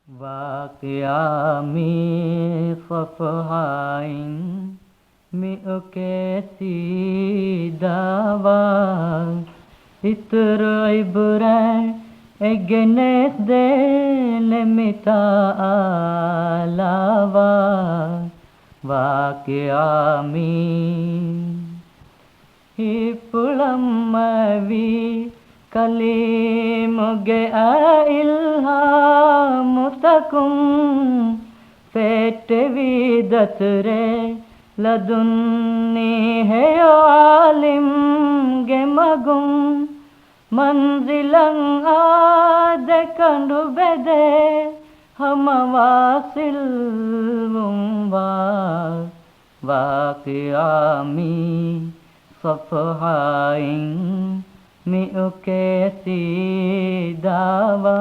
वाक़या में फ़फ़हाइन में कैसी दावा इतर इब्राह एगनेस देन मिता आलावा वाक़या में हिपुलम्मवी कलीमुगे इल्हामुतकुम फेटवी दतरे लदुन्नी है आलिम गे मगुम मंजिलं आद कंडु बेदे हम वासिल मुंबा वाक़या में फ़फ़हाइन में कैसी दावा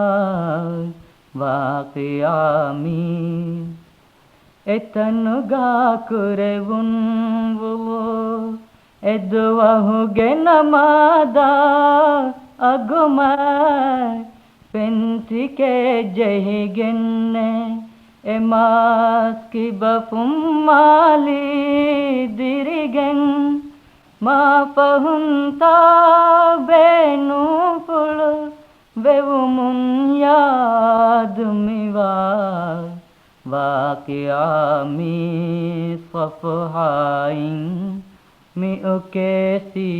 वाक़या में एतनुगा कुरेवुन वो एदुवहुगे नमादा अगुमा पेंटिके जहिगेन्ने एमास की बफुम्माली दिरिगेन मा पहुंता बेनु पुल बेवुमुन याद मिवा वाक़या में फ़फ़हाइन में कैसी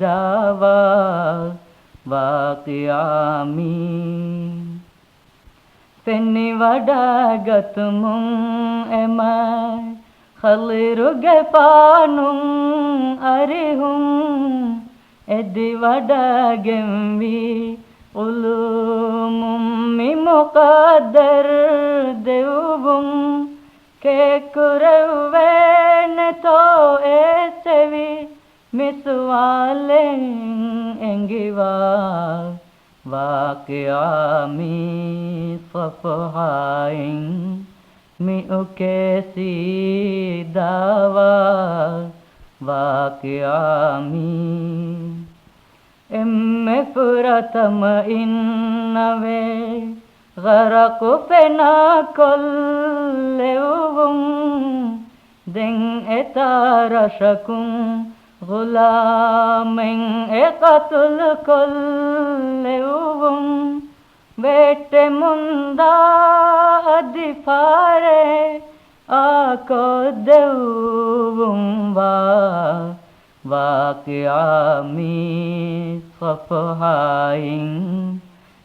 दावा वाक़या में पेन्नी वडागतमुं एमाय खलिरुगे पानुं अरिहुं एदि वडागेंवी उलुमुं मि मुक़द्दर देवुं के कुरेवेन तो एसेवी मिसवालें एंगिवा वाक़या में फ़फ़हाइन में कैसी दावा वाक़या में एम्मे पुरतम इन्नवे गरक़ पेना कोल्लेवुं दें एतारशकुं गुलामें एकतुल कोल्लेवुं बेटे मुंदा अधिफारे आको देवुं वाक़या में फ़फ़हाइन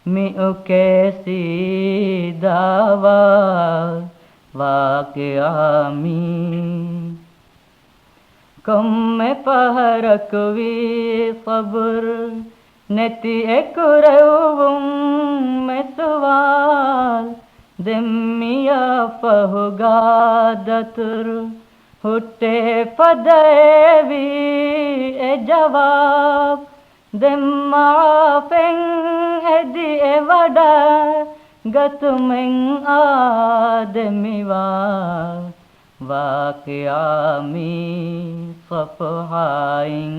में कैसी दावा वाक़या में कम में पहरकवी सब्र नेति एकुरेवुं में सवाल देमिया फहुगा दतुर हुट्टे पदेवी ए जवाब देमाफें एदि ए वडा गतुमें आदमिवा वाक़या में फ़फ़हाइन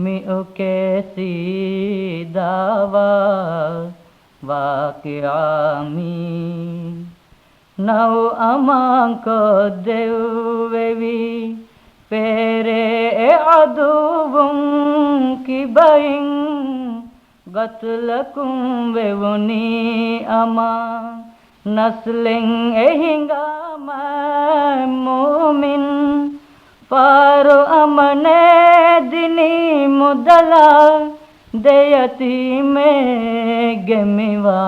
में कैसी दावा वाक़या में नौ अमांको देवेवी पेरे अदुवुं की बइं गतलकुं वेवुनी अमा नस्लें एहिंगा मोमिन पारो अमने दिनी मुदला देयती में गमिवा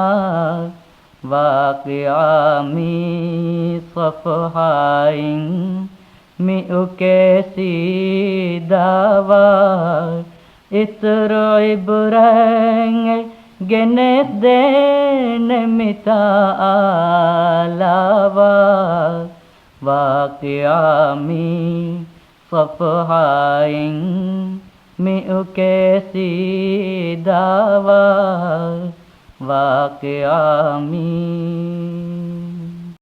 वाक़या में फ़फ़हाइन में कैसी दावा इतरो इब्राह गनेस देन मिता आलावा वाक़या में फ़फ़हाइन में कैसी दावा वाक़या में